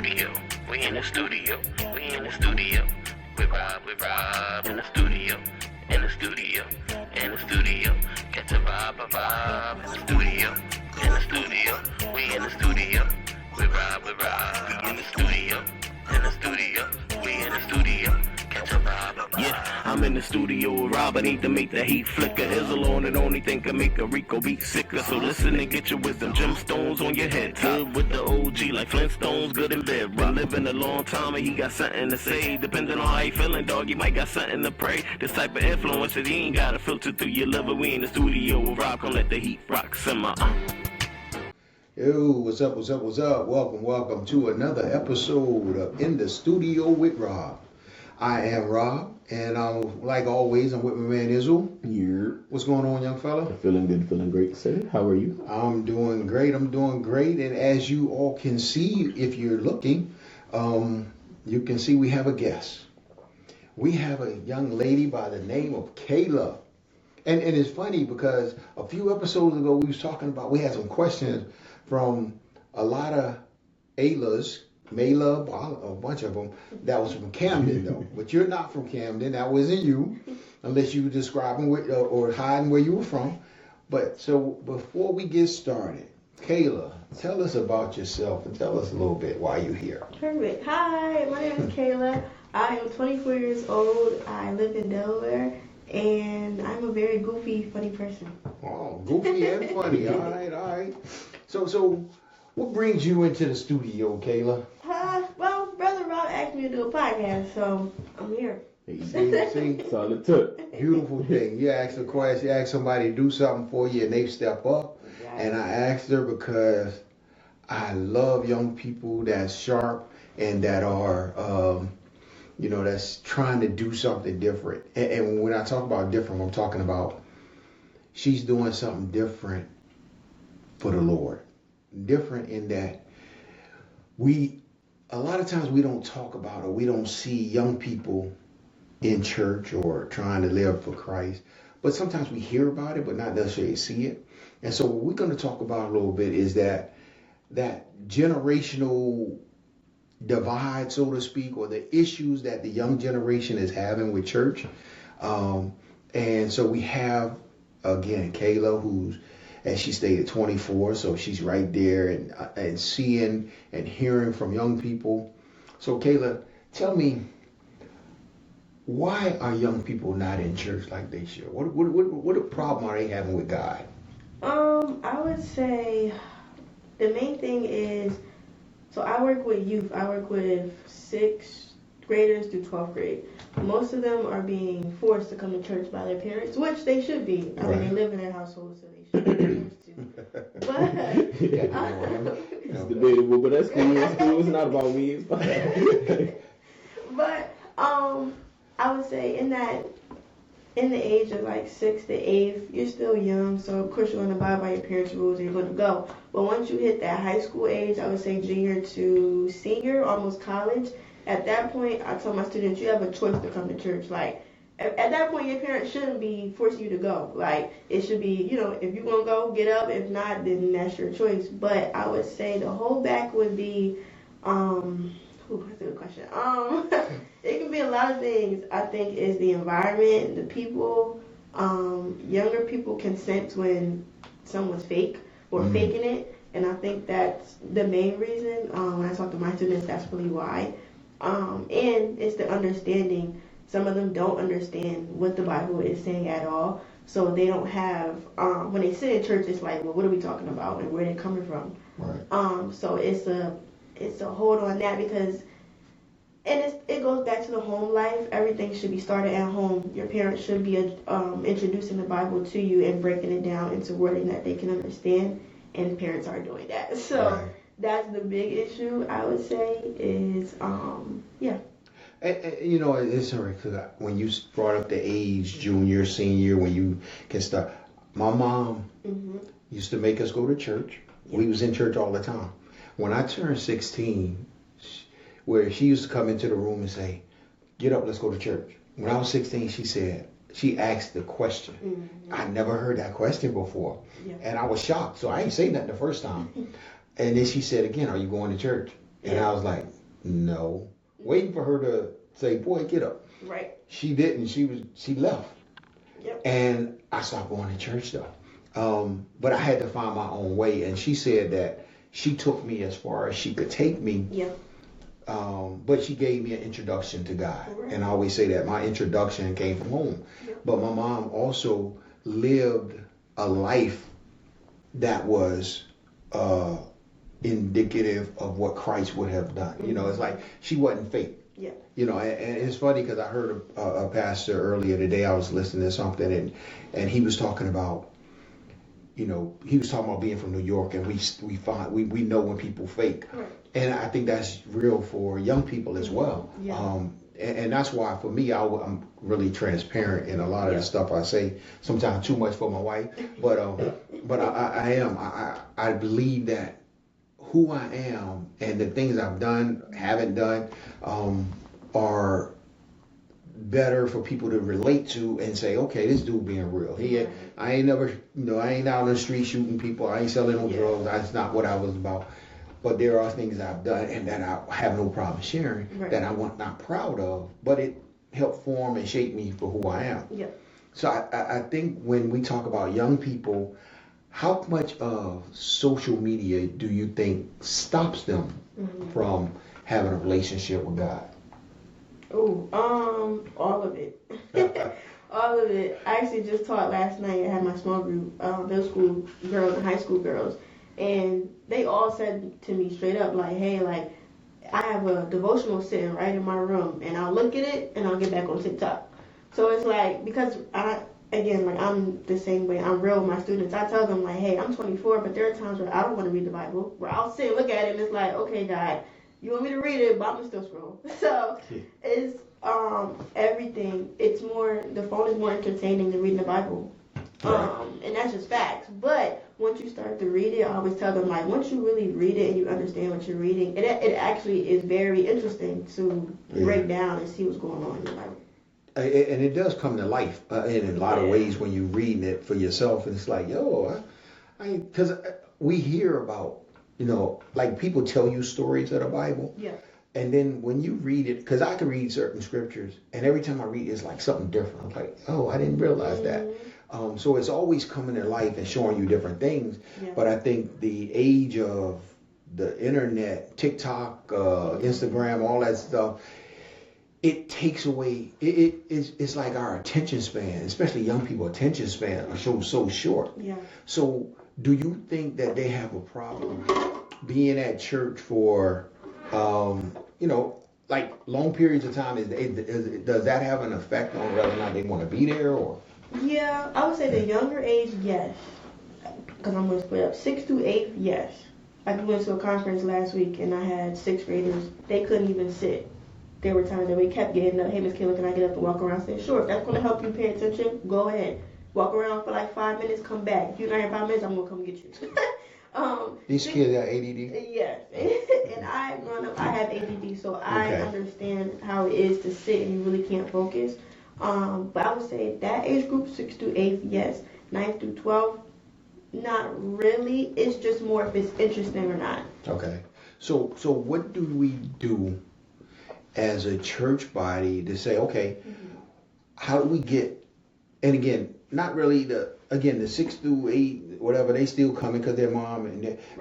studio. We in the studio. We in the studio. We Rob in the studio. In the studio. In the studio. Catch a vibe in the studio. In the studio. We in the studio. We Rob we in the studio. In the studio. We in the studio. Catch a vibe. Yeah, I'm in the studio with Rob. I need to make the heat flicker. Is alone and only thing can make a Rico beat sicker. So listen and get your wisdom. Gemstones on your head. Good with the OG like Flintstones. Good in bed. Been living a long time and he got something to say. Depending on how he feeling, dog, you might got something to pray. This type of influences, you ain't gotta filter through your liver. We in the studio with Rob. Gonna let the heat rock simmer. Yo, what's up? Welcome to another episode of In the Studio with Rob. I am Rob, and like always, I'm with my man Izzo. Yeah. What's going on, young fella? Feeling good, feeling great, sir. How are you? I'm doing great. And as you all can see, if you're looking, you can see we have a guest. We have a young lady by the name of Kayla. And it's funny because a few episodes ago we had some questions from a lot of Aylas, Mayla, a bunch of them, that was from Camden though. But you're not from Camden, that wasn't you, unless you were describing or hiding where you were from. But so before we get started, Kayla, tell us about yourself and tell us a little bit why you're here. Perfect. Hi, my name is Kayla. I am 24 years old. I live in Delaware. And I'm a very goofy, funny person. Oh, goofy and funny. All right. So what brings you into the studio, Kayla? Well, Brother Rob asked me to do a podcast, so I'm here. See? That's all it took. Beautiful thing. You ask a question, you ask somebody to do something for you, and they step up. Exactly. And I asked her because I love young people that's sharp and that are... that's trying to do something different. And when I talk about different, I'm talking about she's doing something different for the Lord. Different in that a lot of times we don't talk about or we don't see young people in church or trying to live for Christ. But sometimes we hear about it, but not necessarily see it. And so what we're going to talk about a little bit is that generational divide, so to speak, or the issues that the young generation is having with church. And so we have, again, Kayla, who's, as she stated, 24, so she's right there and seeing and hearing from young people. So Kayla, tell me, why are young people not in church like they should? What problem are they having with God? I would say the main thing is, so I work with youth. I work with 6th graders through 12th grade. Most of them are being forced to come to church by their parents, which they should be. I mean, they live in their household, so they should be forced to. But it's debatable, but that's cool. It's cool. It's not about me. It's fine. But I would say in the age of like 6th to 8th, you're still young, so of course you're going to abide by your parents' rules and you're going to go. But once you hit that high school age, I would say junior to senior, almost college, at that point, I tell my students, you have a choice to come to church. Like, at that point, your parents shouldn't be forcing you to go. Like, it should be, if you're going to go, get up. If not, then that's your choice. But I would say the holdback would be, that's a good question. It can be a lot of things. I think is the environment, the people. Younger people can sense when someone's fake or faking it, and I think that's the main reason. When I talk to my students, that's really why. And it's the understanding. Some of them don't understand what the Bible is saying at all, so they don't have. When they sit in church, it's like, well, what are we talking about, and where they're coming from? Right. So it's a hold on that because. And it goes back to the home life. Everything should be started at home. Your parents should be introducing the Bible to you and breaking it down into wording that they can understand. And parents are doing that. So That's the big issue, I would say, is, yeah. And, it's because when you brought up the age, junior, senior, when you can start. My mom used to make us go to church. We was in church all the time. When I turned 16, where she used to come into the room and say, get up, let's go to church. When I was 16, she asked the question. I never heard that question before. Yeah. And I was shocked. So I ain't say nothing the first time. And then she said again, are you going to church? And I was like, no. Waiting for her to say, boy, get up. Right. She didn't. She left. Yep. And I stopped going to church though. But I had to find my own way. And she said that she took me as far as she could take me. Yeah. But she gave me an introduction to God. Right. And I always say that my introduction came from home. Yep. But my mom also lived a life that was indicative of what Christ would have done. You know, it's like she wasn't fake. Yeah. You know, and it's funny because I heard a pastor earlier today. I was listening to something, and he was talking about, you know, he was talking about being from New York, and we know when people fake, Right. and I think that's real for young people as well. Yeah. And that's why for me, I'm really transparent in a lot of the stuff I say. Sometimes too much for my wife, but I believe that who I am and the things I've done, haven't done, are better for people to relate to and say, okay, this dude being real. I ain't never, I ain't out on the street shooting people. I ain't selling no drugs. That's not what I was about. But there are things I've done and that I have no problem sharing that I'm not proud of, but it helped form and shape me for who I am. Yeah. So I think when we talk about young people, how much of social media do you think stops them from having a relationship with God? Oh, all of it. All of it. I actually just taught last night. I had my small group, middle school girls and high school girls, and they all said to me straight up, like, hey, like, I have a devotional sitting right in my room, and I'll look at it, and I'll get back on TikTok. So it's like, because I'm the same way. I'm real with my students. I tell them, like, hey, I'm 24, but there are times where I don't want to read the Bible, where I'll sit and look at it, and it's like, okay, God, you want me to read it, but I'm going to still scroll. So it's everything. It's more, the phone is more entertaining than reading the Bible. And that's just facts. But once you start to read it, I always tell them, like, once you really read it and you understand what you're reading, it actually is very interesting to break down and see what's going on in the Bible. And it does come to life in a lot of ways when you're reading it for yourself. And it's like, because we hear about, like people tell you stories of the Bible. Yeah. And then when you read it, because I can read certain scriptures, and every time I read it, it's like something different. I'm like, oh, I didn't realize that. So it's always coming to life and showing you different things. Yeah. But I think the age of the internet, TikTok, Instagram, all that stuff, it takes away, it's like our attention span, especially young people attention span are so short. Yeah. So do you think that they have a problem being at church for, like long periods of time? Does that have an effect on whether or not they want to be there? Or? Yeah, I would say the younger age, yes. Because I'm going to split up. 6th to 8th, yes. I went to a conference last week and I had 6th graders. They couldn't even sit. There were times that we kept getting up. Hey, Miss Kayla, can I get up and walk around? I said, sure. If that's going to help you pay attention, go ahead. Walk around for like 5 minutes, come back. If you're not here in 5 minutes, I'm going to come get you. These kids have ADD? Yes. And I have ADD, so I understand how it is to sit and you really can't focus. But I would say that age group, 6th to 8th, yes. 9th through 12th, not really. It's just more if it's interesting or not. Okay. So what do we do as a church body to say, okay, how do we get, and again, not really the 6 through 8, whatever, they still coming because their mom,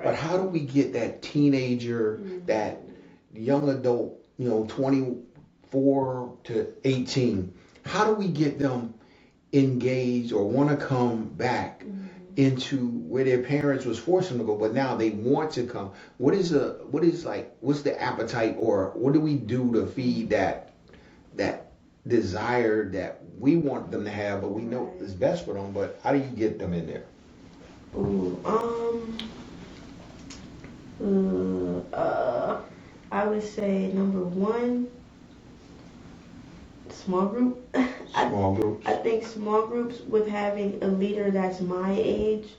but how do we get that teenager, that young adult, 24 to 18, how do we get them engaged or want to come back into where their parents was forcing them to go, but now they want to come? What's the appetite, or what do we do to feed that desire that we want them to have, but we know is best for them? But how do you get them in there? I would say number one, small group. Small groups. I think small groups with having a leader that's my age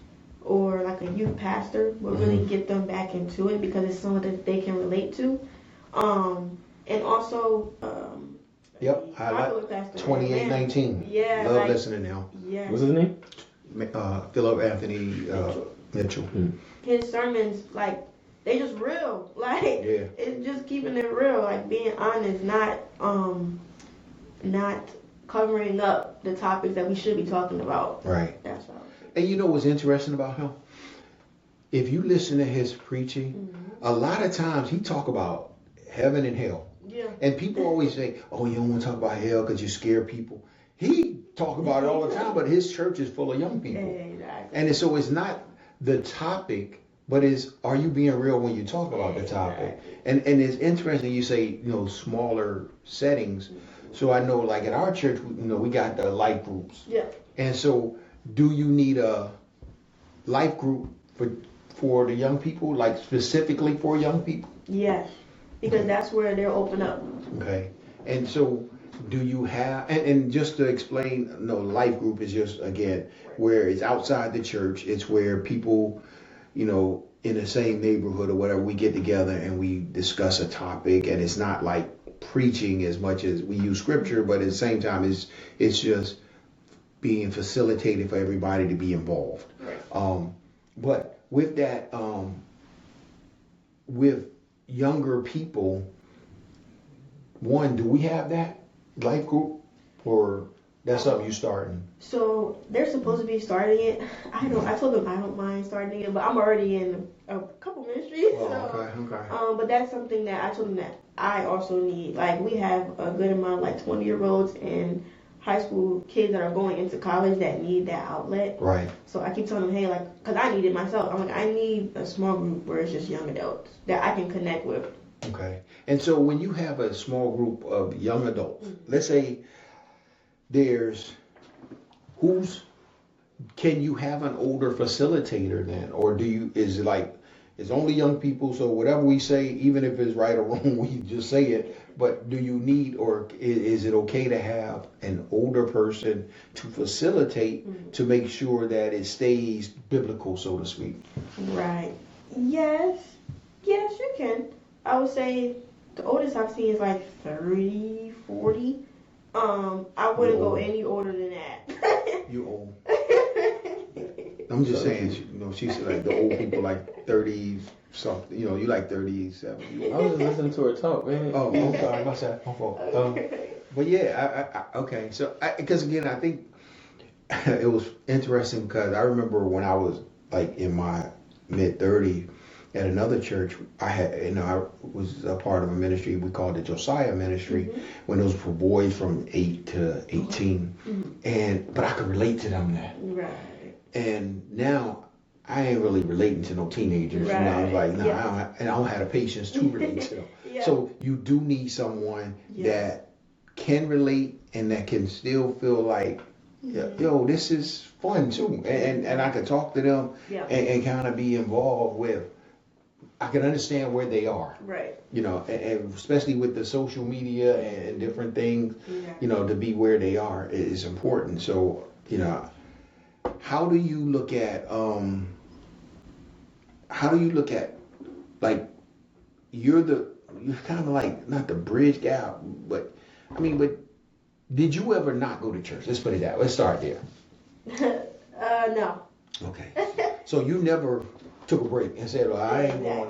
or like a youth pastor will really get them back into it because it's something that they can relate to. And also, yep, I like 2819. Yeah, love listening now. Yeah. What's his name? Philip Anthony Mitchell. His sermons, like, they just real. Like Yeah. it's just keeping it real, like being honest, not covering up the topics that we should be talking about. Right. That's all. And you know what's interesting about him? If you listen to his preaching, a lot of times he talk about heaven and hell. Yeah. And people always say, "Oh, you don't want to talk about hell because you scare people." He talk about it all the time, but his church is full of young people. Exactly. And so it's not the topic, but are you being real when you talk about the topic? And it's interesting you say, smaller settings. So I know, like at our church, we got the life groups. Yeah. And so, do you need a life group for the young people, like specifically for young people? Yes, because that's where they're open up. Okay. And so, do you have, and just to explain, no, life group is just, again, where it's outside the church. It's where people, in the same neighborhood or whatever, we get together and we discuss a topic, and it's not like preaching as much as we use scripture, but at the same time, it's just being facilitated for everybody to be involved. But with that, with younger people, one, do we have that life group, or that's something you starting? So they're supposed to be starting it. I told them I don't mind starting it, but I'm already in a couple ministries. Okay. But that's something that I told them that I also need. Like we have a good amount of like 20-year-olds and high school kids that are going into college that need that outlet. Right. So I keep telling them, hey, like, because I need it myself. I'm like, I need a small group where it's just young adults that I can connect with. Okay. And so when you have a small group of young adults, let's say can you have an older facilitator then? Or is it like, it's only young people, so whatever we say, even if it's right or wrong, we just say it. But do you need, or is it okay to have an older person to facilitate to make sure that it stays biblical, so to speak? Right. Yes, you can. I would say the oldest I've seen is like 30, 40. I wouldn't go any older than that. You old. I'm just saying, she said like the old people like 30 something, you like 37. I was just listening to her talk, man. Oh, I'm sorry, my fault. But yeah, okay. So, because again, I think it was interesting because I remember when I was like in my mid 30s at another church, I was a part of a ministry we called the Josiah Ministry, when it was for boys from 8 to 18, but I could relate to them then. Right. And now I ain't really relating to no teenagers. Right. I was like, I don't have the patience to relate to them. Yeah. So you do need someone that can relate and that can still feel like, yo, this is fun too. And I can talk to them and kind of be involved with, I can understand where they are. Right. And especially with the social media and different things, to be where they are is important. So, how do you look at like you're kind of like not the bridge gap, but did you ever not go to church? Let's put it that. Let's start there. No. Okay. So you never took a break and said, well, I ain't going,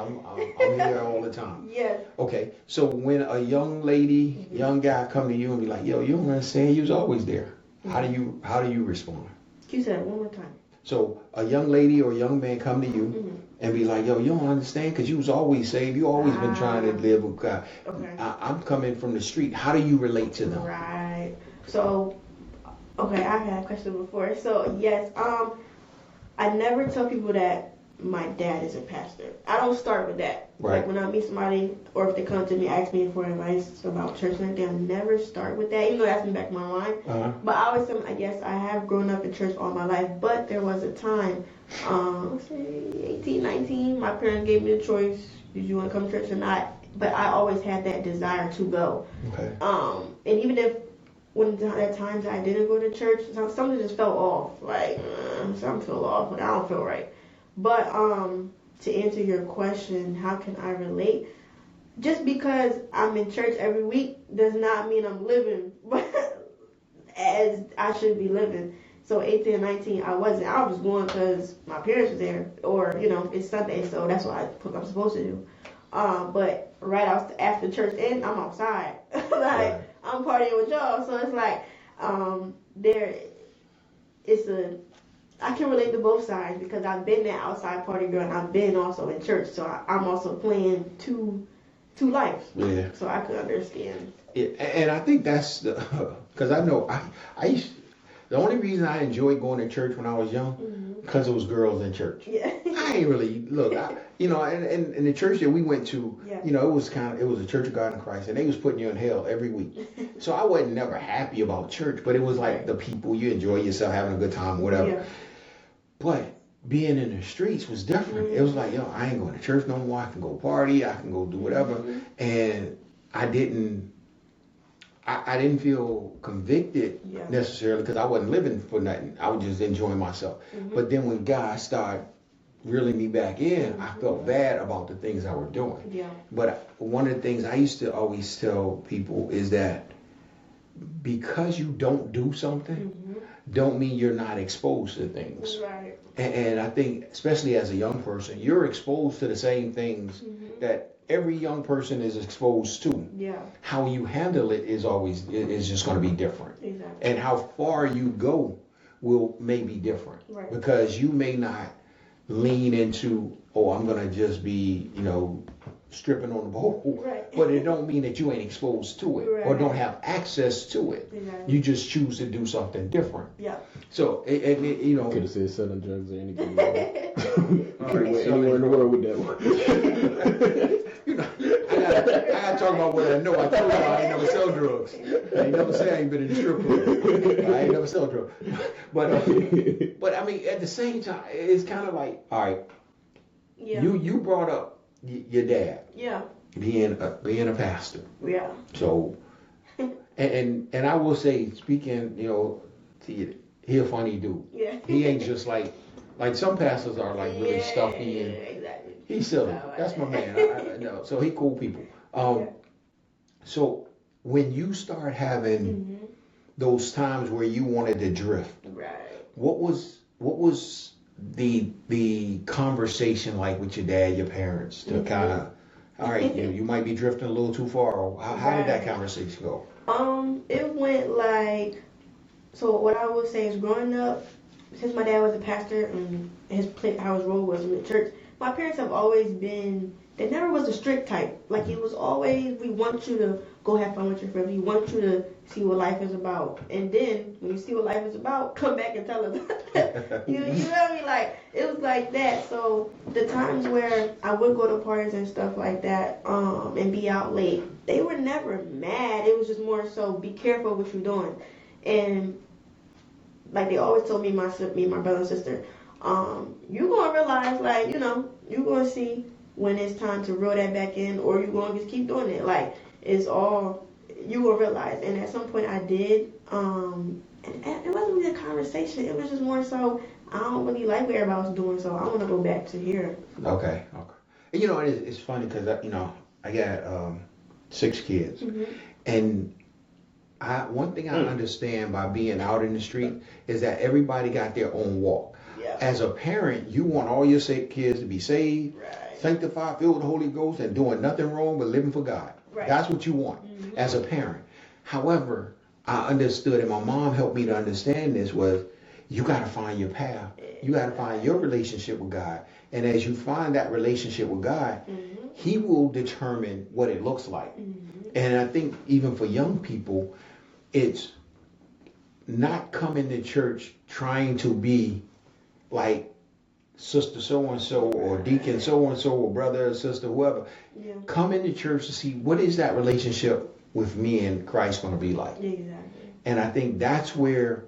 I'm here all the time. Yes. Okay. So when a young lady, young guy come to you and be like, yo, you don't understand, you was always there. How do you respond? You said it one more time. So a young lady or young man come to you and be like, yo, you don't understand because you was always saved. You always been trying to live with God. Okay. I'm coming from the street. How do you relate to them? Right. So, okay, I've had a question before. So, yes, I never tell people that my dad is a pastor. I don't start with that. Right. Like when I meet somebody or if they come to me, ask me for advice about church and everything, I never start with that, even though that's in the back of my mind. But I always say, I guess I have grown up in church all my life, but there was a time, let's say 18, 19, my parents gave me the choice, did you want to come to church or not? But I always had that desire to go. Okay. And even if when at times I didn't go to church, something just felt off. Like, something felt off. Like, I don't feel right. But to answer your question, how can I relate? Just because I'm in church every week does not mean I'm living as I should be living. So 18 and 19, I wasn't. I was going because my parents were there, or it's Sunday, so that's what I'm supposed to do. But right after church end, I'm outside, like Right. I'm partying with y'all. So it's like there, it's a. I can relate to both sides because I've been that outside party girl and I've been also in church, so I'm also playing two lives. Yeah. So I could understand. Yeah, and I think that's because I know I used the only reason I enjoyed going to church when I was young because it was girls in church. Yeah. I ain't really look, and the church that we went to, Yeah. it was a Church of God in Christ, and they was putting you in hell every week. So I wasn't never happy about church, but it was like Right. the people, you enjoy yourself, having a good time, whatever. Yeah. But being in the streets was different. It was like, I ain't going to church no more. I can go party, I can go do whatever, and I didn't feel convicted Yeah. necessarily because I wasn't living for nothing. I was just enjoying myself. But then when God started reeling me back in, I felt bad about the things I were doing. Yeah. But one of the things I used to always tell people is that because you don't do something, don't mean you're not exposed to things. Right. And I think, especially as a young person, you're exposed to the same things that every young person is exposed to. Yeah. How you handle it is just going to be different. Exactly. And how far you go may be different. Right. Because you may not lean into, I'm going to just be, stripping on the pole. Right. But it don't mean that you ain't exposed to it or Right. don't have access to it. Exactly. You just choose to do something different. Yeah. So, Could have said selling drugs or anything. all right, Anywhere in the world with that one. I gotta talk about what I know. I told you I ain't never sell drugs. I ain't never say I ain't been in the strip club. I ain't never sell drugs. But I mean, at the same time, it's kind of like, all right, Yeah. you brought up your dad Yeah. being a pastor. Yeah. So, and I will say, speaking, to you, he a funny dude. Yeah. He ain't just like some pastors are like really stuffy and Exactly. he's silly. That's my man. I know. So he cool people. So when you start having those times where you wanted to drift, Right. what was the conversation like with your dad, your parents, to kind of, all right, you might be drifting a little too far. How did that Right. conversation go? It went like, so what I would say is growing up, since my dad was a pastor and how his role was in the church, my parents have always been, they never was a strict type. Like it was always, we want you to go have fun with your friends. We want you to see what life is about. And then when you see what life is about, come back and tell us. you know what I mean? Like it was like that. So the times where I would go to parties and stuff like that, and be out late, they were never mad. It was just more so be careful what you're doing. And like they always told me, my brother and sister, you gonna realize, like, you gonna see when it's time to reel that back in, or you gonna just keep doing it. Like it's all you will realize. And at some point I did. And it wasn't really a conversation. It was just more so I don't really like what everybody was doing, so I want to go back to here. Okay. And it's funny because I got 6 kids, and one thing I understand by being out in the street is that everybody got their own walk. Yeah. As a parent, you want all your kids to be saved, Right. sanctified, filled with the Holy Ghost, and doing nothing wrong but living for God. Right. That's what you want as a parent. However, I understood, and my mom helped me to understand this, was you got to find your path. You got to find your relationship with God. And as you find that relationship with God, He will determine what it looks like. And I think even for young people, it's not coming to church trying to be like sister so-and-so or deacon so-and-so or brother or sister, whoever. Yeah. Come into church to see what is that relationship with me and Christ going to be like. Exactly. And I think that's where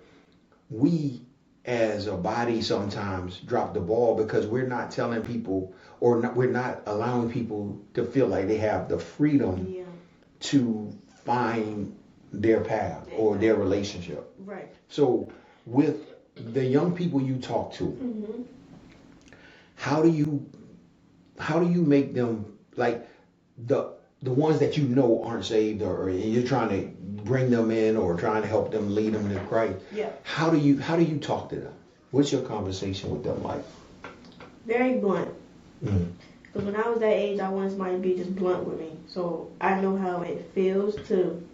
we as a body sometimes drop the ball, because we're not telling people, or we're not allowing people to feel like they have the freedom to find their path or their relationship. Right. So with the young people you talk to, how do you make them, like, the the ones that you know aren't saved, or you're trying to bring them in or trying to help them lead them to Christ. Yeah. How do you talk to them? What's your conversation with them like? Very blunt. Mm. Because when I was that age, I wanted somebody to be just blunt with me. So I know how it feels to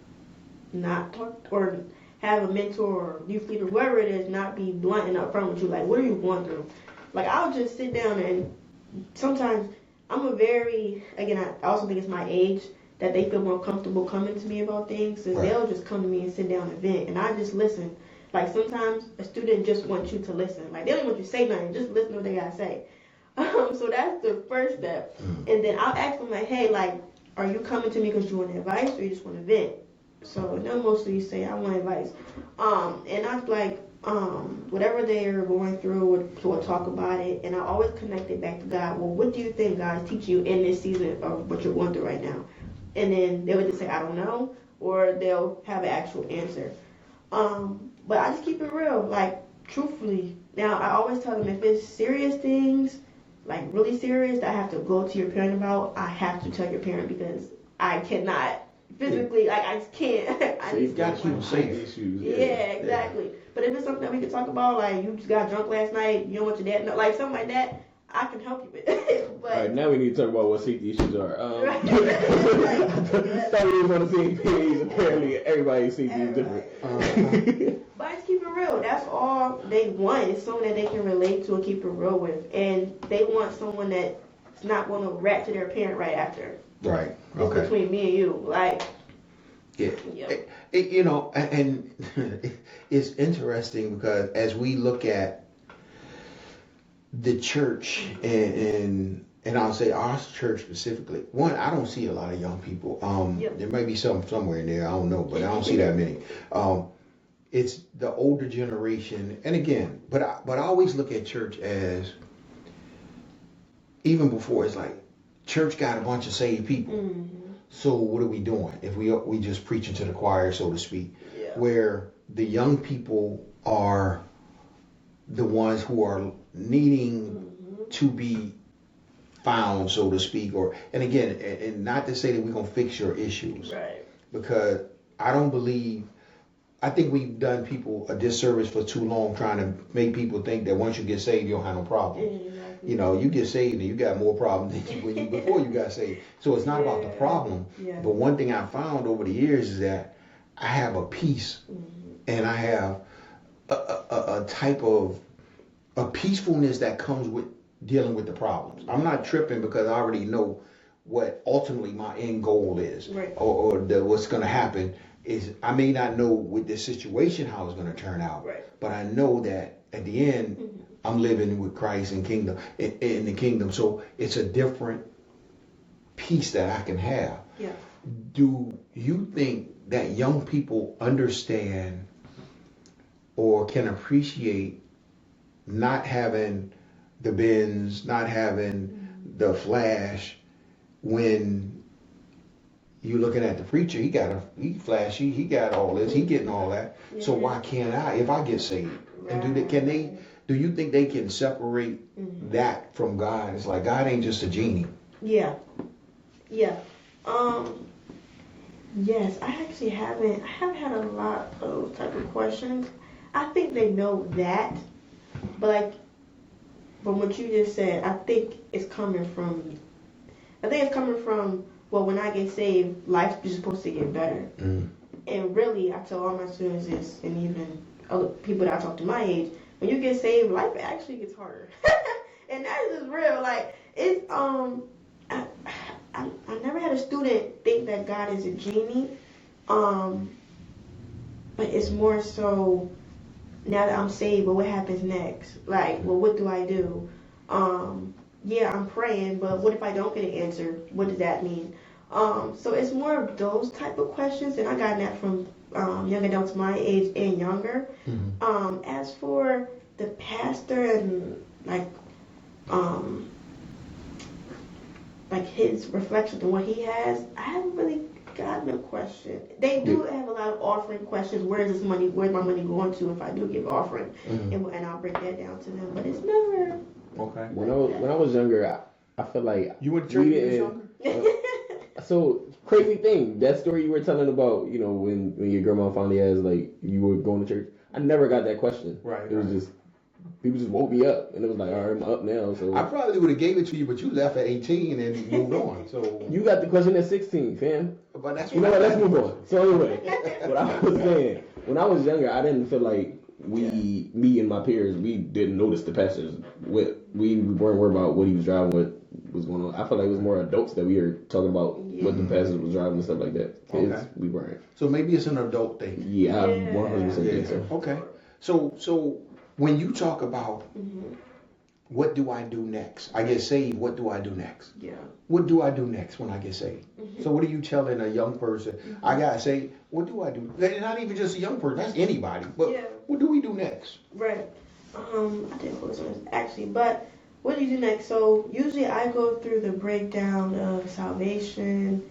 not talk or have a mentor or youth leader, whoever it is, not be blunt and upfront with you. Like, what are you going through? Like, I'll just sit down and sometimes I'm again, I also think it's my age that they feel more comfortable coming to me about things. And they'll just come to me and sit down and vent. And I just listen. Like, sometimes a student just wants you to listen. Like, they don't even want you to say nothing. Just listen to what they got to say. So that's the first step. And then I'll ask them, like, hey, like, are you coming to me because you want advice or you just want to vent? So they'll mostly say, I want advice. And I like, whatever they're going through, we'll talk about it. And I always connect it back to God. Well, what do you think God is teaching you in this season of what you're going through right now? And then they would just say, I don't know. Or they'll have an actual answer. But I just keep it real, like, truthfully. Now, I always tell them if it's serious things, like really serious, that I have to go to your parent about, I have to tell your parent because I cannot physically, like, I just can't. So you've got to keep safe issues. Yeah, exactly. Yeah. But if it's something that we can talk about, like you just got drunk last night, you don't want your dad to know, like something like that, I can help you with it. But, all right, now we need to talk about what safety issues are. Right. Thought we was on the same page. Apparently, everybody's safety is different. But I just keep it real. That's all they want is someone that they can relate to and keep it real with. And they want someone that's not going to rat to their parent right after. Right. It's Okay. between me and you. Like, yeah. Yep. You know, and it's interesting because as we look at the church and I'll say our church specifically, one, I don't see a lot of young people. Yep. There may be some somewhere in there, I don't know, but I don't see that many. It's the older generation, and again, but I always look at church as, even before, it's like church got a bunch of saved people. Mm-hmm. So what are we doing if we just preaching to the choir, so to speak? Yeah. Where the young people are the ones who are needing to be found, so to speak, and again, and not to say that we're gonna fix your issues, Right. because I think we've done people a disservice for too long trying to make people think that once you get saved, you don't have no problems. Exactly. You know, you get saved and you got more problems than before you got saved. So it's not about the problem. Yeah. But one thing I found over the years is that I have a peace and I have a type of a peacefulness that comes with dealing with the problems. I'm not tripping because I already know what ultimately my end goal is, Right. or what's going to happen. Is I may not know with this situation how it's going to turn out, Right. but I know that at the end I'm living with Christ in kingdom in the kingdom. So it's a different peace that I can have. Yeah. Do you think that young people understand or can appreciate not having the Benz, not having the flash, when you looking at the preacher, he flashy, he got all this, he getting all that. Yeah. So why can't I if I get saved? And do you think they can separate that from God? It's like God ain't just a genie. Yeah. Yeah. Yes, I haven't had a lot of those type of questions. I think they know that, but like from what you just said, I think it's coming from well, when I get saved, life's just supposed to get better. And really, I tell all my students this, and even other people that I talk to my age, when you get saved, life actually gets harder. And that is just real. Like, it's, I never had a student think that God is a genie. But it's more so, now that I'm saved, but what happens next? Like, well, what do I do? Yeah, I'm praying, but what if I don't get an answer? What does that mean? So it's more of those type of questions, and I got that from young adults my age and younger. As for the pastor and like his reflection on what he has, I haven't really gotten a question. They do have a lot of offering questions. Where's my money going to if I do give offering? And I'll break that down to them. But it's never. Okay. When I was younger, I felt like You went to church when you was younger? So crazy thing. That story you were telling about, you know, when your grandma finally asked, like, you were going to church. I never got that question. Right. It was just, people just woke me up, and it was like, all right, I'm up now. So I probably would have gave it to you, but you left at 18 and moved on. So you got the question at 16, fam. but that's You know what? Let's move on. So anyway, what I was saying, when I was younger, I didn't feel like me and my peers, we didn't notice the pastors. We weren't worried about what he was driving, what was going on. I felt like it was more adults that we were talking about what the pastors was driving and stuff like that. Kids, we weren't. So maybe it's an adult thing. Yeah, I 100% think so. Okay. So when you talk about what do I do next? I get saved. What do I do next? Yeah. What do I do next when I get saved? So what are you telling a young person? I gotta say, what do I do? Not even just a young person. That's anybody. But what do we do next? Right. I didn't focus on this actually, but what do you do next? So usually I go through the breakdown of salvation,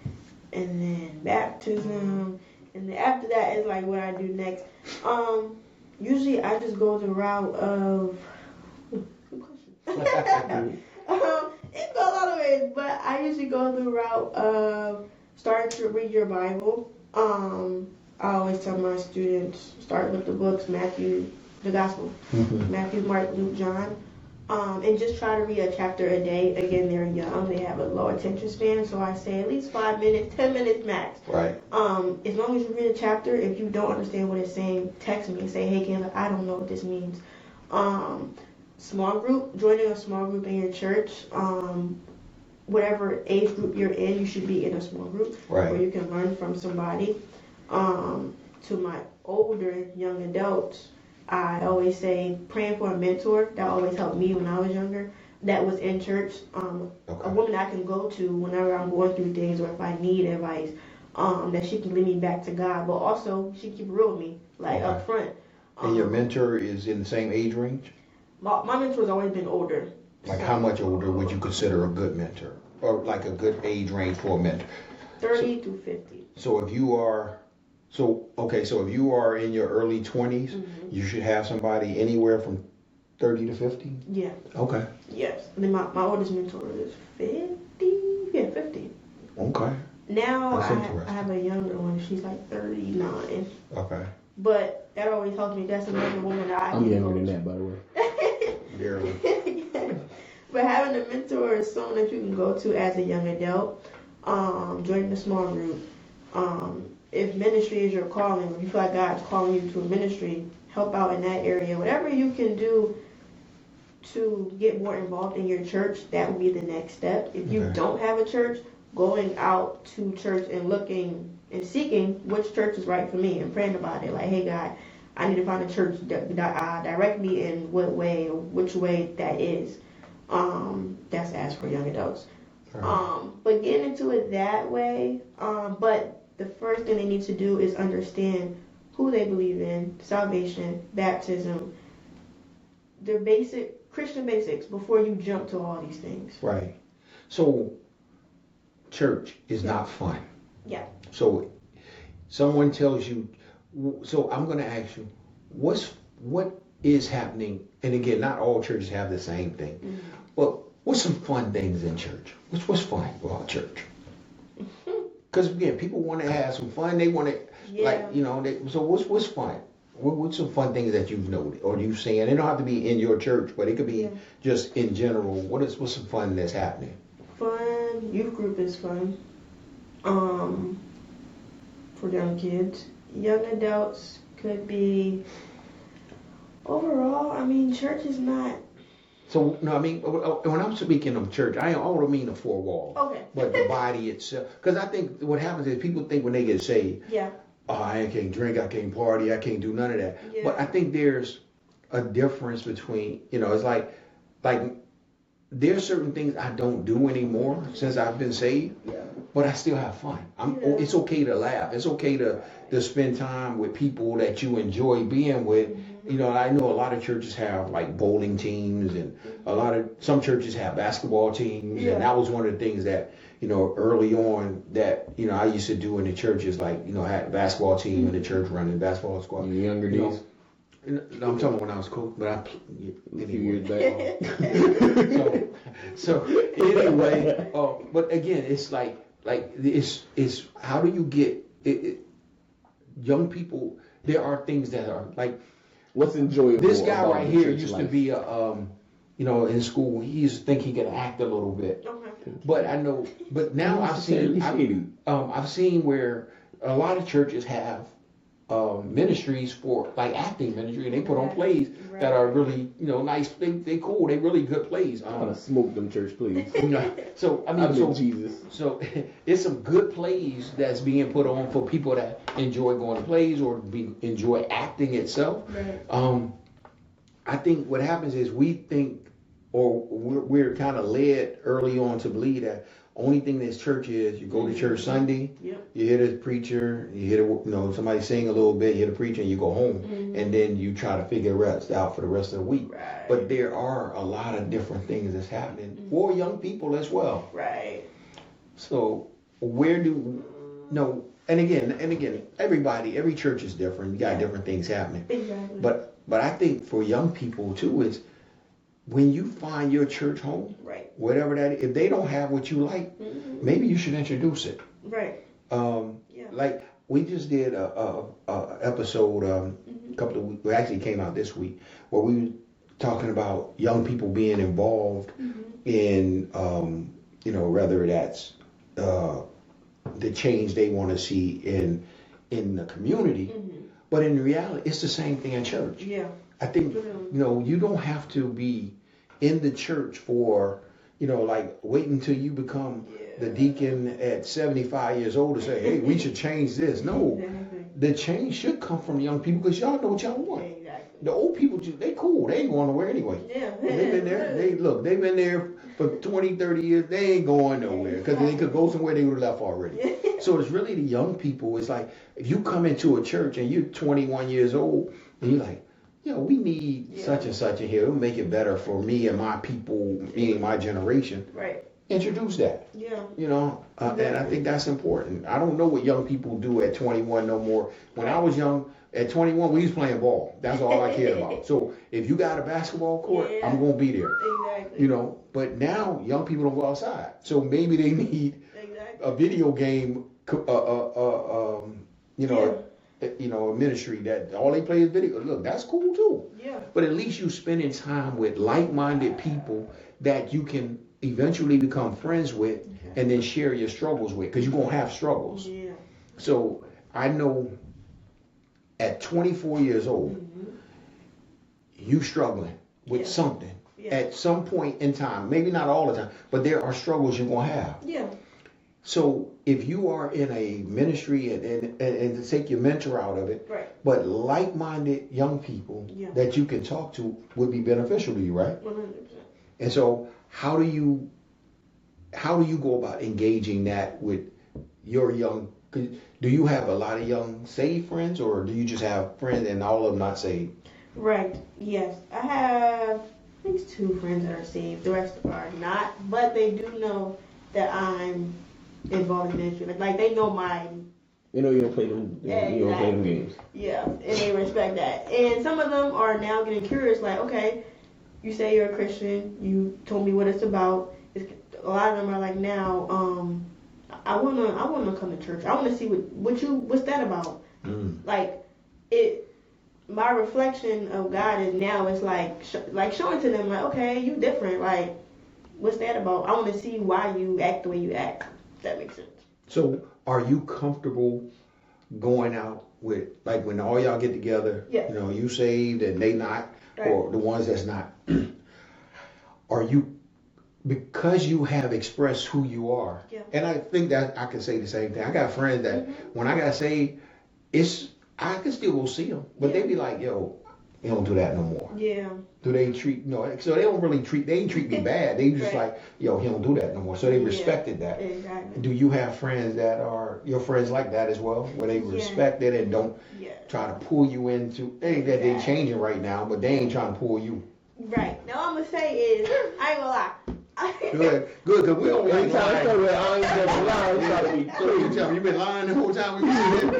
and then baptism, and then after that is like what I do next. Usually I just go the route of. It goes all the ways, but I usually go the route of start to read your Bible. I always tell my students start with the books Matthew, the Gospel, Matthew, Mark, Luke, John, and just try to read a chapter a day. Again, they're young; they have a low attention span, so I say at least 5 minutes, 10 minutes max. Right. As long as you read a chapter, if you don't understand what it's saying, text me and say, "Hey, Kayla, I don't know what this means." Small group, joining a small group in your church, whatever age group you're in, you should be in a small group where you can learn from somebody. To my older young adults, I always say praying for a mentor. That always helped me when I was younger. That was in church. A woman I can go to whenever I'm going through things or if I need advice, that she can lead me back to God, but also she can keep it real with me, like up front. And your mentor is in the same age range? My mentor's always been older. Like how much older would you consider a good mentor? Or like a good age range for a mentor? 30 to 50. So if you are in your early 20s, you should have somebody anywhere from 30 to 50? Yeah. Okay. Yes. And then my oldest mentor is 50. Yeah, 50. Okay. Now I have a younger one. She's like 39. Okay. But that always helps me. That's another woman that I I'm can younger coach. than that, by the way. Barely. Yes. But having a mentor is someone that you can go to as a young adult, joining a small group. If ministry is your calling, if you feel like God's calling you to a ministry, help out in that area. Whatever you can do to get more involved in your church, that would be the next step. If you don't have a church, going out to church and looking and seeking which church is right for me and praying about it. Like, hey, God, I need to find a church that direct me in what way or which way that is. That's asked for young adults. But getting into it that way, but the first thing they need to do is understand who they believe in, salvation, baptism, their basic Christian basics before you jump to all these things. Right. So church is not fun. Yeah. So someone tells you, so I'm going to ask you, what is happening? And again, not all churches have the same thing, but what's some fun things in church? What's fun about church? Because again, people want to have some fun. They want to, so what's fun? What's some fun things that you've noted or you've seen? It don't have to be in your church, but it could be just in general. What's some fun that's happening? Fun. Youth group is fun. For young kids. Young adults could be. Overall, I mean, church is not. So, no, I mean, when I'm speaking of church, I don't mean the four walls. Okay. But the body itself. Because I think what happens is people think when they get saved, Yeah. oh, I can't drink, I can't party, I can't do none of that. Yeah. But I think there's a difference between, it's like there's certain things I don't do anymore since I've been saved. Yeah. But I still have fun. It's okay to laugh. It's okay to spend time with people that you enjoy being with. I know a lot of churches have like bowling teams, and some churches have basketball teams, and that was one of the things that early on that I used to do in the churches, like I had a basketball team in the church running basketball squad. In your younger days. No, I'm talking about when I was cool, but a few years back. So anyway, but again, it's like like it's how do you get young people? There are things that are like What's enjoyable? this guy about right the here church used life? to be a in school. He used to think he could act a little bit, Okay. but I know. But now I've seen I've seen where a lot of churches have ministries for like acting ministry, and they put on plays that are really nice. They cool. They really good plays. I'm gonna smoke them church, please. So I I mean, mean, Jesus. so it's some good plays that's being put on for people that enjoy going to plays or enjoy acting itself. Right. I think what happens is we think, or we're kind of led early on to believe that only thing this church is, you go to church Sunday, Yep. you hear the preacher, you hear somebody sing a little bit, you hear the preacher, and you go home, and then you try to figure the rest out for the rest of the week. Right. But there are a lot of different things that's happening for young people as well. Right. So where do no? And again, every church is different. You got different things happening. Exactly. But I think for young people too is when you find your church home, Right. whatever that is, if they don't have what you like, maybe you should introduce it. Right. Yeah. Like we just did a episode a couple of weeks. Well, actually it came out this week where we were talking about young people being involved in whether that's the change they want to see in the community. But in reality, it's the same thing in church. Yeah. I think, you don't have to be in the church for, like wait until you become the deacon at 75 years old to say, hey, we should change this. No, Exactly. the change should come from the young people because y'all know what y'all want. Exactly. The old people, they cool. They ain't going nowhere anyway. Yeah. They've been there. They've been there for 20, 30 years. They ain't going nowhere because they could go somewhere they would have left already. So it's really the young people. It's like if you come into a church and you're 21 years old and you're like, we need such and such in here. It'll make it better for me and my people, me and my generation. Right. Introduce that. Yeah. And I think that's important. I don't know what young people do at 21 no more. When I was young, at 21, we was playing ball. That's all I cared about. So if you got a basketball court, I'm going to be there. Exactly. But now young people don't go outside. So maybe they need a video game, a ministry that all they play is video. Look, that's cool too. Yeah. But at least you spending time with like-minded people that you can eventually become friends with and then share your struggles with, because you're going to have struggles. Yeah. So I know at 24 years old, you struggling with something at some point in time. Maybe not all the time, but there are struggles you're going to have. Yeah. So if you are in a ministry and to take your mentor out of it, but like-minded young people that you can talk to would be beneficial to you, right? 100%. And so how do you go about engaging that with your young? Do you have a lot of young saved friends, or do you just have friends and all of them not saved? Right. Yes. I have at least 2 friends that are saved. The rest are not, but they do know that I'm involved in ministry. Like they know my. You don't play them. You don't play them games. Yeah, and they respect that. And some of them are now getting curious. Like, okay, you say you're a Christian. You told me what it's about. A lot of them are like, now, I wanna come to church. I wanna see what's that about. Like it. My reflection of God is now it's like showing to them like, okay, you different. Like, what's that about? I want to see why you act the way you act. If that makes sense. So, are you comfortable going out with, like, when all y'all get together? Yes. You saved and they not, or the ones that's not. Are you, because you have expressed who you are? Yeah. And I think that I can say the same thing. I got friends that when I got saved, I can still go see them, but they be like, yo, they don't do that no more. Yeah. Do they treat, so they don't really treat, they ain't treat me bad. They just like, yo, he don't do that no more. So they respected that. Exactly. Do you have friends that are your friends like that as well, where they respect it and don't try to pull you into, that they changing right now, but they ain't trying to pull you? Right. Now all I'm gonna say is, I ain't gonna lie. Good, because we don't like lying. I ain't gonna lie. I'm trying to be cool. You been lying the whole time we been sitting.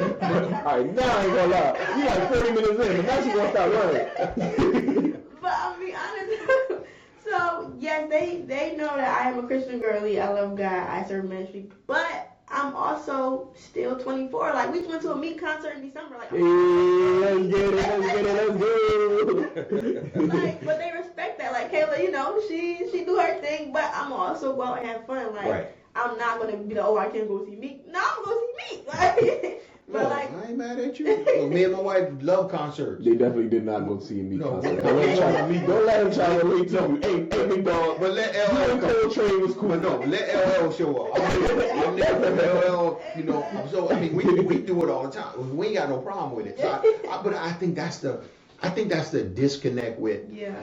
Alright, now I ain't gonna lie. You like 30 minutes in, but now she gonna start lying. But I'll be honest. So yes, they know that I am a Christian girly. I love God. I serve ministry. But I'm also still 24. Like, we just went to a Meek concert in December. Like, let's get it, let's go. like, but they respect that. Like, Kayla, you know, she do her thing, but I'm also go out and have fun. Like, Right. I'm not gonna be like, oh, I can't go see Meek. No, I'm gonna go see Meek. Like, but No, like, I ain't mad at you. Well, me and my wife love concerts. They definitely did not go see me No. concert. Don't let him try to relate to me. Hey, big dog. But let You LL and Coltrane was cool. But no, let LL show up. I'm there for LL, you know. So I mean, we do it all the time. We ain't got no problem with it. So but I think that's the disconnect with yeah.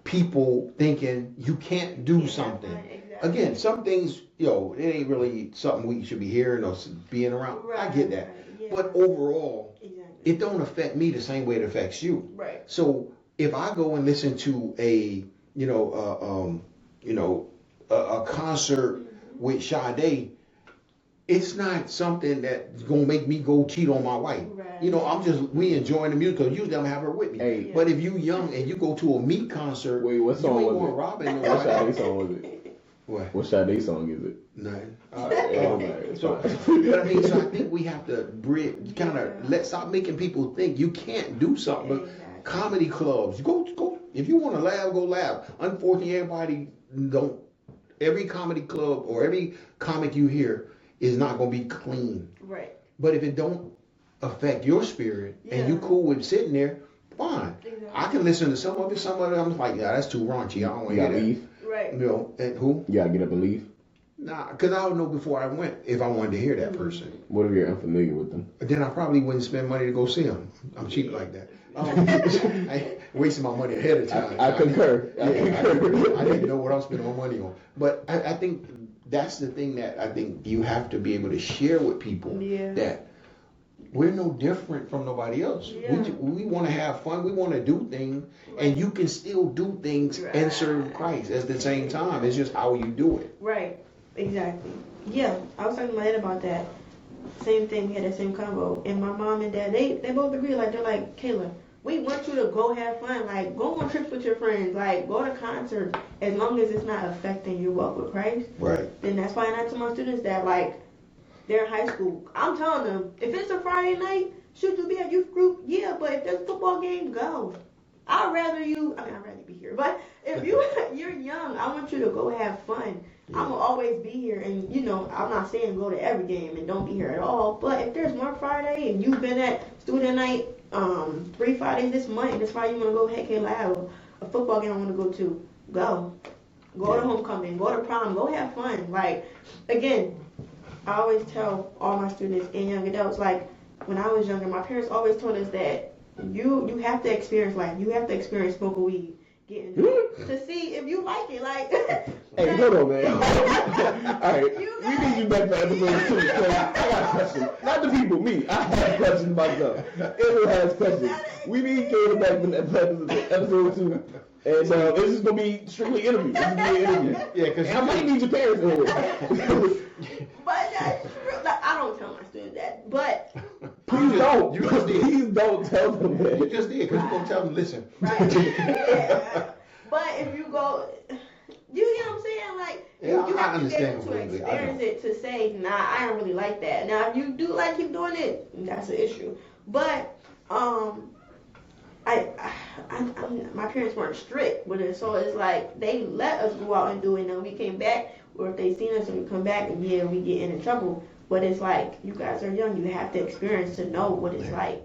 people thinking you can't do something. Exactly. Again, some things, it ain't really something we should be hearing or being around. I get that. Right, yeah. But overall, Exactly. it don't affect me the same way it affects you. Right. So if I go and listen to a concert with Sade, it's not something that's gonna make me go cheat on my wife. Right. We enjoying the music because usually I'm gonna have her with me. Hey. But if you young and you go to a Meek concert, Wait, what song you ain't was going it? robbing What Sade nobody. song was it? What? What Sade song is it? Nothing. So, But I mean, so I think we have to stop making people think you can't do something. But Exactly. comedy clubs, go. If you want to laugh, go laugh. Unfortunately, everybody don't. Every comedy club or every comic you hear is not going to be clean. Right. But if it don't affect your spirit and you cool with sitting there, fine. Exactly. I can listen to some of it. Some of it, I'm like, yeah, that's too raunchy. I don't want you to hear gotta that. leave. Right. And who? You gotta get up and leave. Nah, because I would know before I went if I wanted to hear that person. What if you're unfamiliar with them? Then I probably wouldn't spend money to go see them. I'm cheap like that. I ain't wasting my money ahead of time. I concur. I didn't know what I'm spending my money on. But I think that's the thing that I think you have to be able to share with people that we're no different from nobody else. Yeah. We want to have fun. We want to do things. And you can still do things and serve Christ at the same time. It's just how you do it. Right. Exactly. Yeah. I was talking to my dad about that. Same thing. We had that same convo. And my mom and dad, they both agree. Like, they're like, Kayla, we want you to go have fun. Like, go on trips with your friends. Like, go to concerts. As long as it's not affecting your walk with Christ. Right. Then that's why I tell my students that, like, they're in high school. I'm telling them, if it's a Friday night, should you be at youth group? Yeah, but if there's a football game, go. I'd rather be here. But if you're young, I want you to go have fun. Yeah. I'm going to always be here. And, I'm not saying go to every game and don't be here at all. But if there's one Friday and you've been at student night 3 Fridays this month, and this Friday you want to go, hey, Kayla, I have a football game I want to go to. Go. Go to homecoming. Go to prom. Go have fun. Like, again, I always tell all my students and young adults, like, when I was younger, my parents always told us that you have to experience life. You have to experience smoking weed, getting to see if you like it. Like, hey, hold on, man. All right, we need you back for episode 2. So I got questions. Not the people, me. I have questions myself. Everyone has questions. We need Kayla back for episode 2. And this is going to be strictly interview. This is going to be an interview. Yeah, because I might need your parents in here. But that's true. Like, I don't tell my students that. But Please don't. You just did. Please don't tell them that. You just did because you're going to tell them, listen. right. Yeah. But if you go, you know what I'm saying? Like, Yeah, you I have to be understand able to completely. I experience it to say, nah, I don't really like that. Now, if you do like keep doing it, that's an issue. But my parents weren't strict with it, so it's like they let us go out and do it, and then we came back, or if they seen us and we come back, and yeah, we get in trouble. But it's like, you guys are young, you have to experience to know what it's like.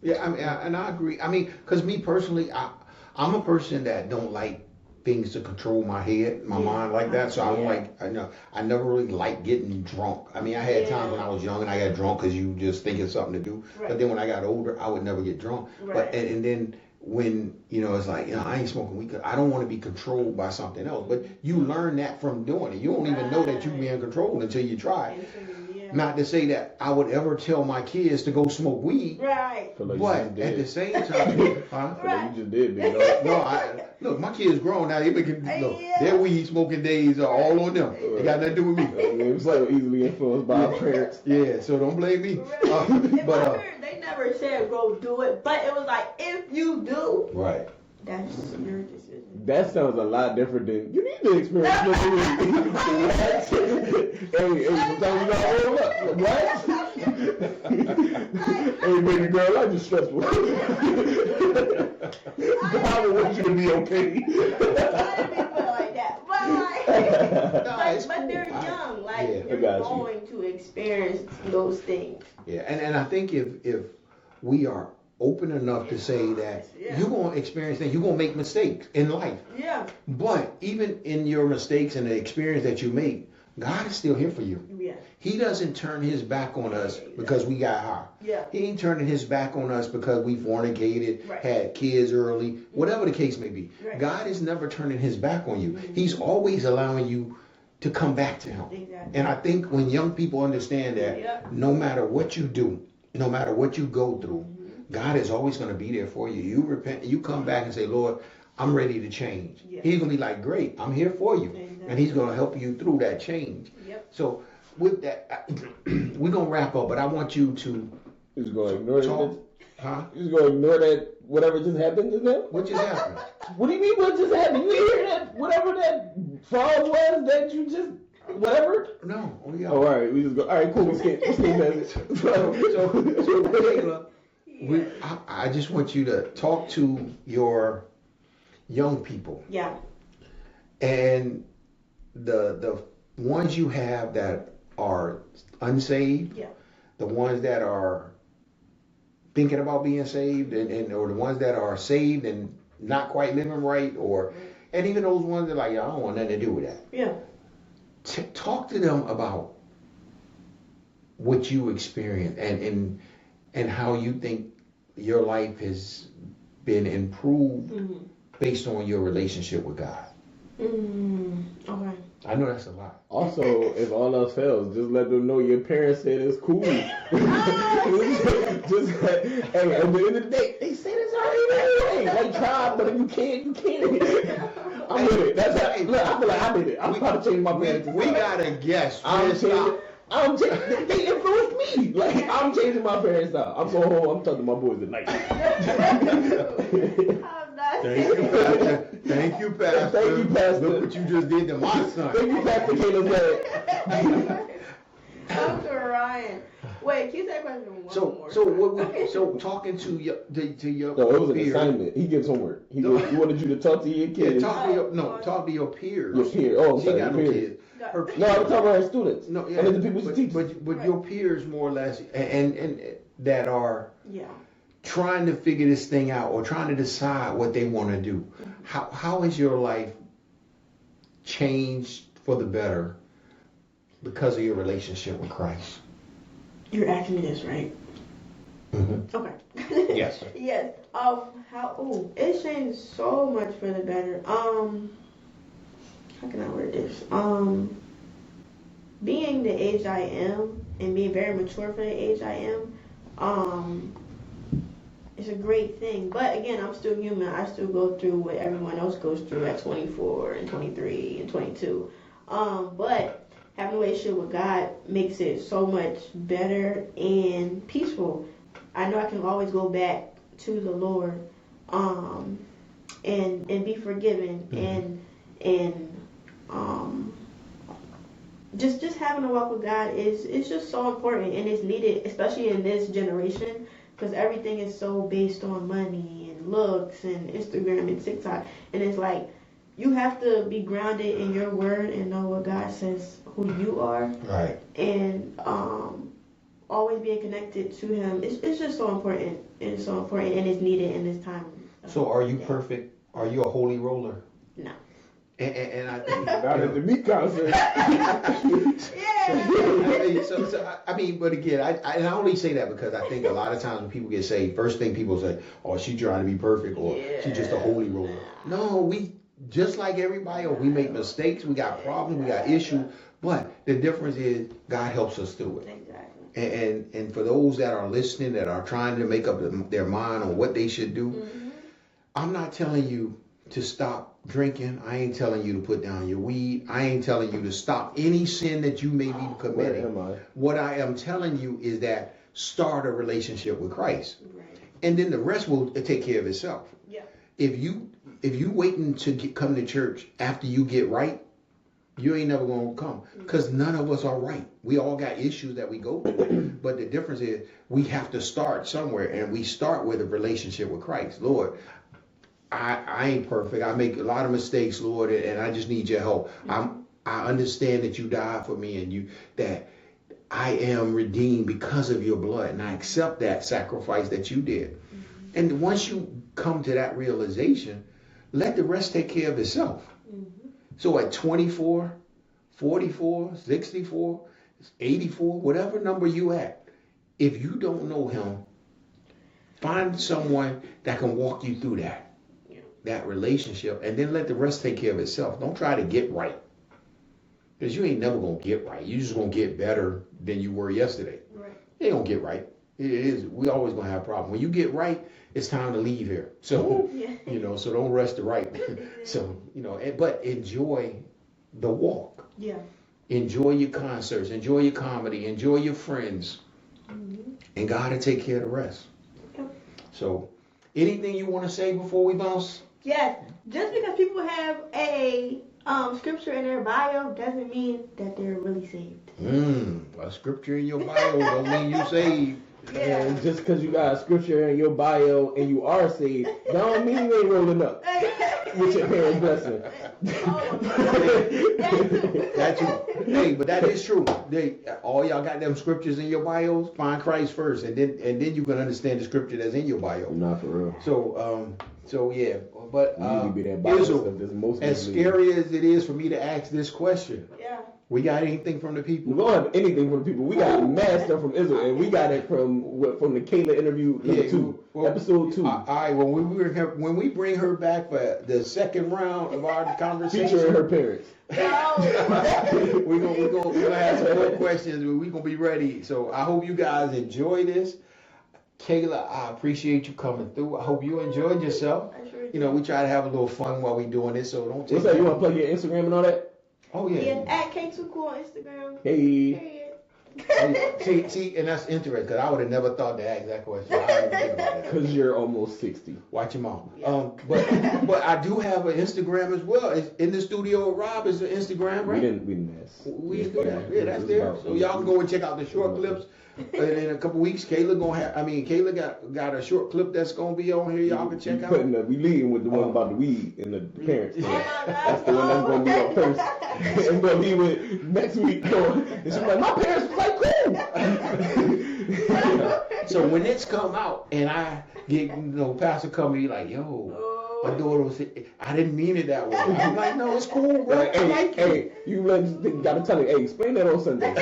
Yeah, I mean, and I agree. I mean, because me personally, I'm a person that don't like things to control my head, my mind like that. So I'm like, I never really liked getting drunk. I mean, I had times when I was young and I got drunk because you just think it's something to do. Right. But then when I got older, I would never get drunk. Right. But and then when it's like, I ain't smoking weed 'cause I don't want to be controlled by something else. But you learn that from doing it. You don't even know that you're being controlled until you try it. Not to say that I would ever tell my kids to go smoke weed. Right. But at the same time, huh? You just did, big dog. No, look, my kids grown now. Their weed smoking days are all on them. They got nothing to do with me. It was like easily influenced by our parents. Yeah, so don't blame me. Right. But they never said go do it, but it was like, if you do, right. That's your decision. That sounds a lot different than you need to experience smoking weed. Hey, sometimes you gotta hold up. What? Hey, baby girl, I'm just stressful. I don't want you to be okay. I didn't mean to put it like that, but but they're young, like they're going to experience those things. Yeah, and I think if we are open enough to say that you're going to experience things, you're going to make mistakes in life. Yeah. But even in your mistakes and the experience that you make, God is still here for you. Yeah. He doesn't turn his back on us because we got high. Yeah. He ain't turning his back on us because we fornicated, had kids early, whatever the case may be. Right. God is never turning his back on you. He's always allowing you to come back to him. Exactly. And I think when young people understand that no matter what you do, no matter what you go through, God is always going to be there for you. You repent, you come back and say, Lord, I'm ready to change. Yeah. He's going to be like, great, I'm here for you. Exactly. And he's going to help you through that change. Yep. So with that, we're going to wrap up, but I want you to He's going to ignore talk. Huh? He's going to ignore that whatever just happened just now? What just happened? What do you mean what just happened? You hear that whatever that frog was that you just whatever? No. Oh, all right. We just go. All right, cool. We skip past it. So Kayla, I just want you to talk to your young people. Yeah. And the ones you have that are unsaved, the ones that are thinking about being saved, and or the ones that are saved and not quite living right, and even those ones that are like, I don't want nothing to do with that. Yeah. Talk to them about what you experienced and how you think your life has been improved based on your relationship with God. Okay. I know that's a lot. Also, if all else fails, just let them know your parents said it's cool. Hey, at the end of the day, they said it's alright. They tried, but if you can't, you can't. I'm with it. That's how, look, I feel like I did it. I'm trying to change my parents. We got a guest. I'm changing. They influenced me. Like I'm changing my parents style. I'm going home. I'm talking to my boys at night. Thank you, Pastor. Thank you, Pastor. Look what you just did to my son. Thank you, Pastor Kayla's dad. I'm crying. Wait, can you say question one more? So talking to your No, it was an assignment. He gives homework. He wanted you to talk to your kids. Talk to your peers. Your peers. Oh, I'm she sorry. got no kids. Her peers. No, I'm talking about her students. No, yeah, and then the people she teaches. But your peers more or less, and that are trying to figure this thing out or trying to decide what they want to do. How has your life changed for the better because of your relationship with Christ? You're asking me this, right? Mm-hmm. Okay. Yes. Yes. It's changed so much for the better. How can I word this? Being the age I am and being very mature for the age I am, it's a great thing. But again, I'm still human. I still go through what everyone else goes through at 24 and 23 and 22. But having a relationship with God makes it so much better and peaceful. I know I can always go back to the Lord, and be forgiven, and just having a walk with God is just so important, and it's needed, especially in this generation, because everything is so based on money and looks and Instagram and TikTok, and it's like you have to be grounded in your word and know what God says, who you are, right? And always being connected to Him. It's just so important. It's so important, and it's needed in this time. So, are you perfect? Are you a holy roller? No. And I think not at the meat concert. But again, I only say that because I think a lot of times when people get saved, first thing people say, "Oh, she's trying to be perfect," or "She's just a holy roller." No, we just like everybody else. We make mistakes, we got problems, we got issues, but the difference is God helps us through it. Exactly. And for those that are listening, that are trying to make up their mind on what they should do, I'm not telling you to stop drinking. I ain't telling you to put down your weed. I ain't telling you to stop any sin that you may be committing. What I am telling you is that start a relationship with Christ. Right. And then the rest will take care of itself. Yeah. If you waiting to come to church after you get right, you ain't never gonna come. Because none of us are right. We all got issues that we go through. But the difference is we have to start somewhere, and we start with a relationship with Christ. Lord, I ain't perfect. I make a lot of mistakes, Lord, and I just need your help. I understand that you died for me, and that I am redeemed because of your blood, and I accept that sacrifice that you did. And once you come to that realization, let the rest take care of itself. So at 24, 44, 64, 84, whatever number you at, if you don't know him, find someone that can walk you through that relationship, and then let the rest take care of itself. Don't try to get right, because you ain't never going to get right. You just going to get better than you were yesterday. Right. You ain't going to get right. It is. We always going to have problems. When you get right, it's time to leave here. So, so don't rush to right. So, but enjoy the walk. Yeah. Enjoy your concerts. Enjoy your comedy. Enjoy your friends. And God will take care of the rest. Yep. So, anything you want to say before we bounce? Yes. Just because people have a scripture in their bio doesn't mean that they're really saved. A scripture in your bio don't mean you saved. Yeah. And just because you got a scripture in your bio and you are saved, don't mean you ain't rolling up with your parents' blessing. That's true. Hey, but that is true. All y'all got them scriptures in your bios. Find Christ first, and then you can understand the scripture that's in your bio. Not for real. So yeah. But Israel, as scary as it is for me to ask this question, we got anything from the people? We don't have anything from the people. We got mad stuff from Israel, and we got it from the Kayla interview number 2, episode 2. All right, when we bring her back for the second round of our conversation, featuring her parents. we're gonna have some more questions, but we're gonna be ready. So I hope you guys enjoy this. Kayla, I appreciate you coming through. I hope you enjoyed yourself. I sure do. We try to have a little fun while we doing this, so don't take What's that? You want to plug your Instagram and all that? Oh yeah. At K2Cool on Instagram. Hey. See, and that's interesting, because I would have never thought to ask that question. I didn't think about that. Because you're almost 60. Watch your mouth. But I do have an Instagram as well. It's in the studio with Rob is an Instagram, right? We didn't ask. We didn't do that. Yeah, that's there. So y'all can go and check out the short clips. And in a couple weeks, Kayla got a short clip that's gonna be on here. Y'all can check out. We leading with the one about the weed and the parents. That's the one that's gonna be up first. It's gonna be with next week. And she's like, my parents was like, cool. So when it's come out and I get Pastor come and be like, yo. My daughter was, I didn't mean it that way. I'm like, no, it's cool, bro. Like, hey, you gotta tell me, hey, explain that on Sunday.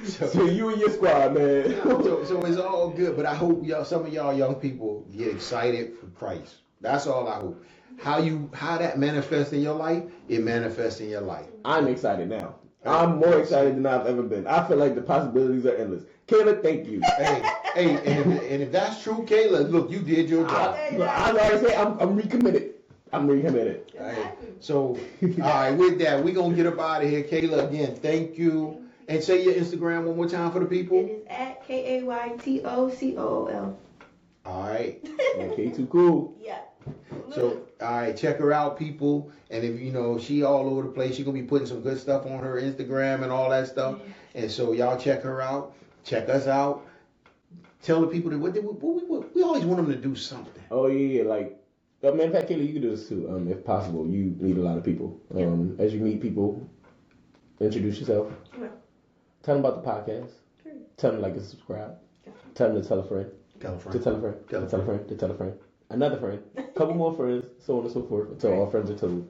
so you and your squad, man. So it's all good, but I hope some of y'all young people get excited for Christ. That's all I hope. How that manifests in your life, it manifests in your life. I'm excited now. I'm more excited than I've ever been. I feel like the possibilities are endless. Kayla, thank you. Hey, and if that's true, Kayla, look, you did your job. I already say I'm recommitted. I'm recommitted. Right. So, all right, with that, we're going to get up out of here. Kayla, again, thank you. And say your Instagram one more time for the people. It is at KAYTOCOOL. All right. K2Cool. Yeah. So, all right, check her out, people. And if, she all over the place, she's going to be putting some good stuff on her Instagram and all that stuff. And so, y'all check her out. Check us out. Tell the people that we always want them to do something. Oh, yeah. Like, matter of fact, Kayla, you can do this too. If possible, you meet a lot of people. As you meet people, introduce yourself. Yeah. Tell them about the podcast. Sure. Tell them to like and subscribe. Tell them to tell a friend. Tell a friend. To tell a friend. Tell a to tell a friend. To tell a friend. Another friend. A couple more friends. So on and so forth. Until all friends are told.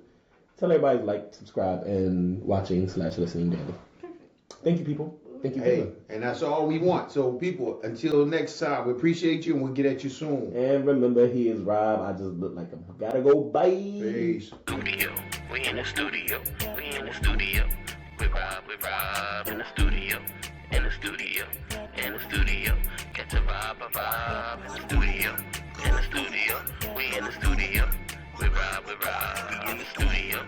Tell everybody to like, subscribe, and watching/listening daily. Thank you, people. Thank you, people. And that's all we want. So, people, until next time, we appreciate you and we'll get at you soon. And remember, he is Rob. I just look like him. Gotta go. Bye. Peace. Studio. We in the studio. We in the studio. With Rob in the studio. In the studio. In the studio. Catch a vibe in the studio. In the studio. We in the studio. With Rob. We in the studio.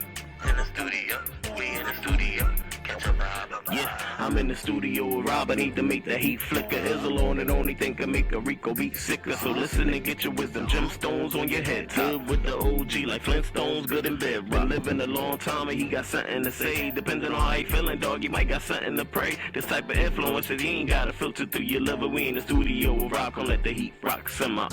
In the studio. We in the studio. Catch a vibe. Yeah, I'm I'm in the studio with Rob. I need to make the heat flicker. Izzle on it, only thing can make a Rico beat sicker. So listen and get your wisdom. Gemstones on your head. Good with the OG like Flintstones, good in bed. Been living a long time and he got something to say. Depending on how he feeling, dog, you might got something to pray. This type of influence that he ain't got to filter through your liver. We in the studio with Rob, come let the heat rock simmer.